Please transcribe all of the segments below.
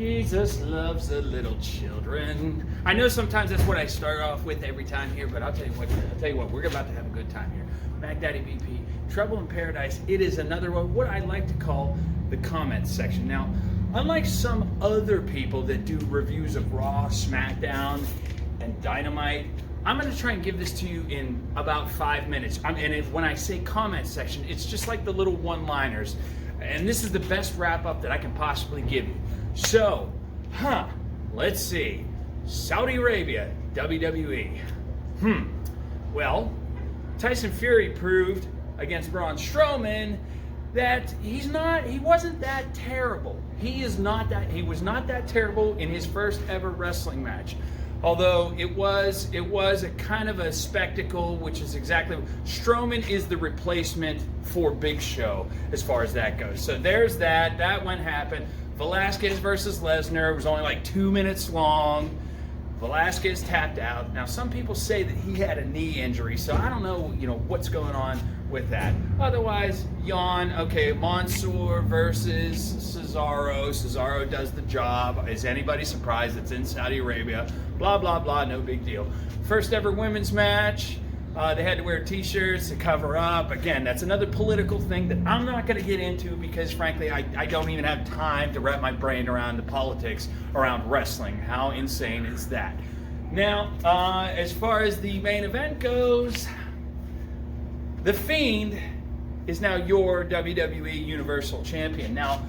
Jesus loves the little children. I know sometimes that's what I start off with every time here, but I'll tell you what, we're about to have a good time here. Mac Daddy BP, Trouble in Paradise. It is another one, what I like to call the comments section. Now, unlike some other people that do reviews of Raw, SmackDown, and Dynamite, I'm going to try and give this to you in about 5 minutes. When I say comment section, it's just like the little one-liners. And this is the best wrap-up that I can possibly give you. So, let's see. Saudi Arabia, WWE. Well, Tyson Fury proved against Braun Strowman that he wasn't that terrible. He was not that terrible in his first ever wrestling match. Although it was a kind of a spectacle, which is exactly, Strowman is the replacement for Big Show as far as that goes. So there's that. That one happened. Velasquez versus Lesnar was only like 2 minutes long. Velasquez tapped out. Now some people say that he had a knee injury, so I don't know, what's going on with that. Otherwise, yawn. Okay, Mansoor versus Cesaro. Cesaro does the job. Is anybody surprised it's in Saudi Arabia? Blah, blah, blah, no big deal. First ever women's match. They had to wear t-shirts to cover up. Again, that's another political thing that I'm not going to get into because, frankly, I don't even have time to wrap my brain around the politics around wrestling. How insane is that? Now, as far as the main event goes, The Fiend is now your WWE Universal Champion. Now,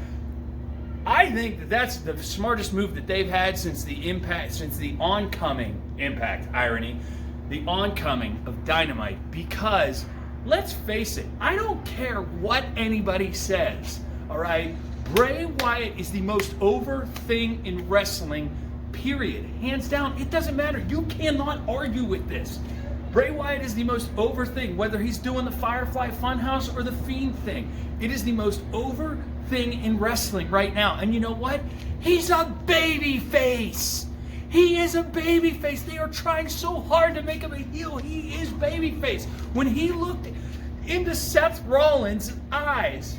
I think that that's the smartest move that they've had since the oncoming Impact, irony, the oncoming of Dynamite, because let's face it, I don't care what anybody says, all right? Bray Wyatt is the most over thing in wrestling, period. Hands down, it doesn't matter. You cannot argue with this. Bray Wyatt is the most over thing, whether he's doing the Firefly Funhouse or the Fiend thing. It is the most over thing in wrestling right now. And you know what? He's a baby face. He is a babyface. They are trying so hard to make him a heel. He is babyface. When he looked into Seth Rollins' eyes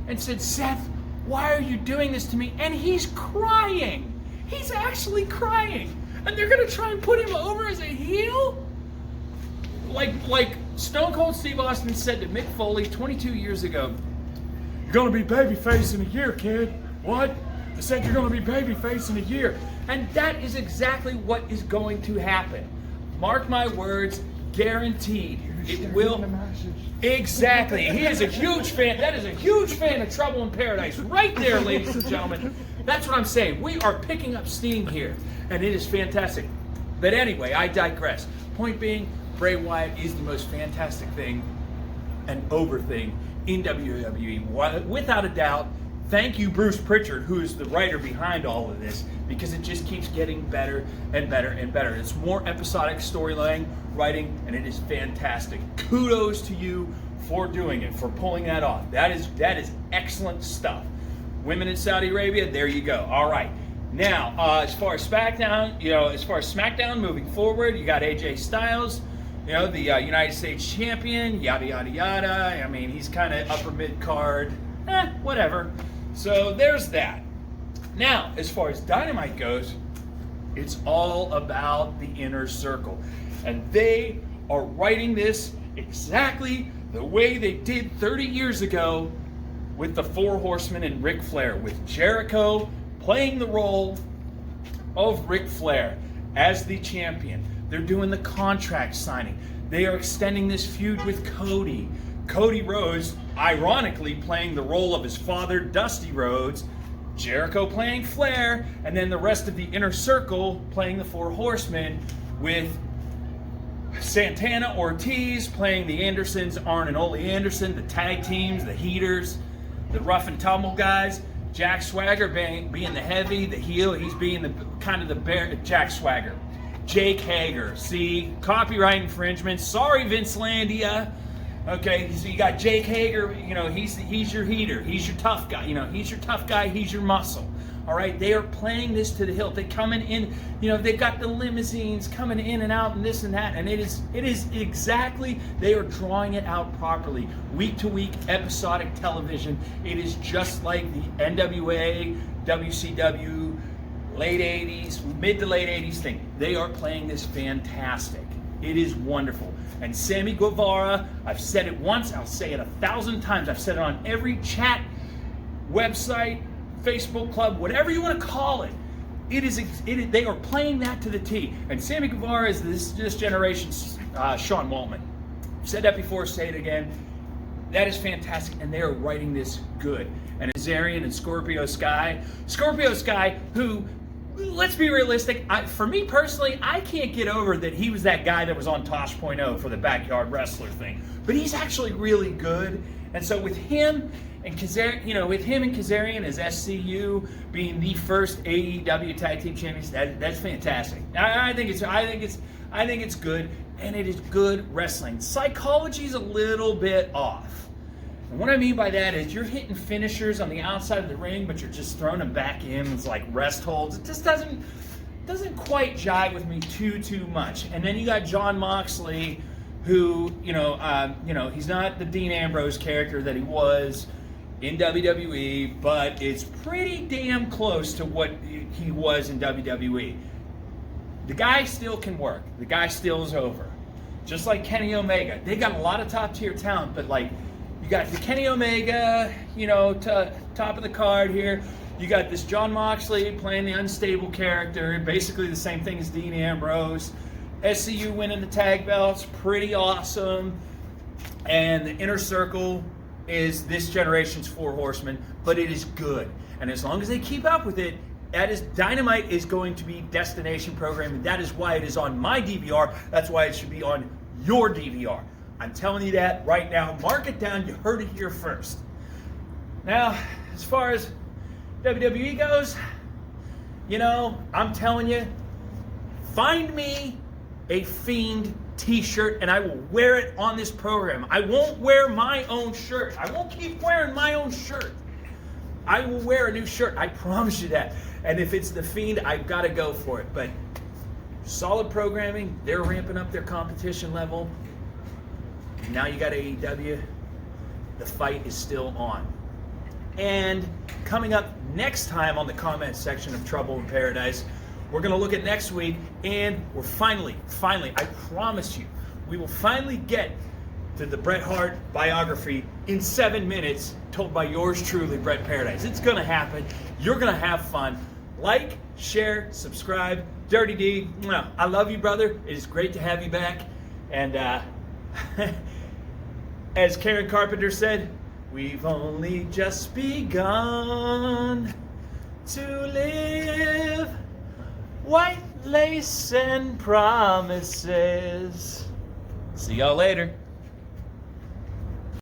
and said, "Seth, why are you doing this to me?" And he's crying. He's actually crying. And they're going to try and put him over as a heel? Like Stone Cold Steve Austin said to Mick Foley 22 years ago, "You're going to be babyface in a year, kid." What? I said you're going to be babyface in a year. And that is exactly what is going to happen. Mark my words, guaranteed. It will. Exactly. He is a huge fan. That is a huge fan of Trouble in Paradise. Right there, ladies and gentlemen. That's what I'm saying. We are picking up steam here. And it is fantastic. But anyway, I digress. Point being, Bray Wyatt is the most fantastic thing and over thing in WWE. Without a doubt. Thank you, Bruce Pritchard, who is the writer behind all of this, because it just keeps getting better and better and better. It's more episodic storyline writing, and it is fantastic. Kudos to you for doing it, for pulling that off. That is excellent stuff. Women in Saudi Arabia, there you go. All right. Now, as far as SmackDown moving forward, you got AJ Styles, the United States champion, yada yada yada. I mean, he's kind of upper mid card, whatever. So there's that. Now, as far as Dynamite goes, it's all about the inner circle. And they are writing this exactly the way they did 30 years ago with the Four Horsemen and Ric Flair, with Jericho playing the role of Ric Flair as the champion. They're doing the contract signing. They are extending this feud with Cody. Cody Rhodes, ironically, playing the role of his father, Dusty Rhodes, Jericho playing Flair, and then the rest of the inner circle playing the Four Horsemen, with Santana Ortiz playing the Andersons, Arn and Ole Anderson, the tag teams, the Heaters, the rough and tumble guys. Jack Swagger being the heavy, the heel. He's being the kind of the bear. Jack Swagger. Jake Hager. See, copyright infringement. Sorry, Vince Landia. Okay, so you got Jake Hager, he's your heater, he's your tough guy, he's your tough guy, he's your muscle. All right, they are playing this to the hilt. They coming in, they've got the limousines coming in and out and this and that, and it is exactly, they are drawing it out properly. Week to week episodic television. It is just like the NWA, WCW, late 80s, mid to late 80s thing. They are playing this fantastic. It is wonderful. And Sammy Guevara, I've said it once, I'll say it 1,000 times. I've said it on every chat, website, Facebook club, whatever you want to call it. They are playing that to the T. And Sammy Guevara is this generation's Sean Waltman. I've said that before, say it again. That is fantastic, and they are writing this good. And Kazarian and Scorpio Sky, who, let's be realistic, for me personally, I can't get over that he was that guy that was on Tosh.0 for the Backyard Wrestler thing. But he's actually really good. And so with him and Kazarian as SCU being the first AEW Tag Team Champions, that's fantastic. I think it's good, and it is good wrestling. Psychology's a little bit off. And what I mean by that is you're hitting finishers on the outside of the ring, but you're just throwing them back in. It's like rest holds. It just doesn't quite jive with me too much. And then you got Jon Moxley, who he's not the Dean Ambrose character that he was in WWE, but it's pretty damn close to what he was in WWE. The guy still can work. The guy still is over. Just like Kenny Omega. They got a lot of top tier talent, but like you got the Kenny Omega, top of the card here. You got this Jon Moxley playing the unstable character, basically the same thing as Dean Ambrose. SCU winning the tag belts, pretty awesome. And the Inner Circle is this generation's Four Horsemen, but it is good. And as long as they keep up with it, Dynamite is going to be destination programming. That is why it is on my DVR. That's why it should be on your DVR. I'm telling you that right now. Mark it down. You heard it here first. Now, as far as WWE goes, I'm telling you, find me a Fiend t-shirt and I will wear it on this program. I won't wear my own shirt. I won't keep wearing my own shirt. I will wear a new shirt. I promise you that. And if it's the Fiend, I've got to go for it. But solid programming. They're ramping up their competition level. Now you got AEW. The fight is still on. And coming up next time on the comment section of Trouble in Paradise, we're going to look at next week, and we're finally, I promise you, we will finally get to the Bret Hart biography in 7 minutes, told by yours truly, Bret Paradise. It's going to happen. You're going to have fun. Like, share, subscribe. Dirty D, I love you, brother. It is great to have you back. And as Karen Carpenter said, we've only just begun to live. White lace and promises. See y'all later.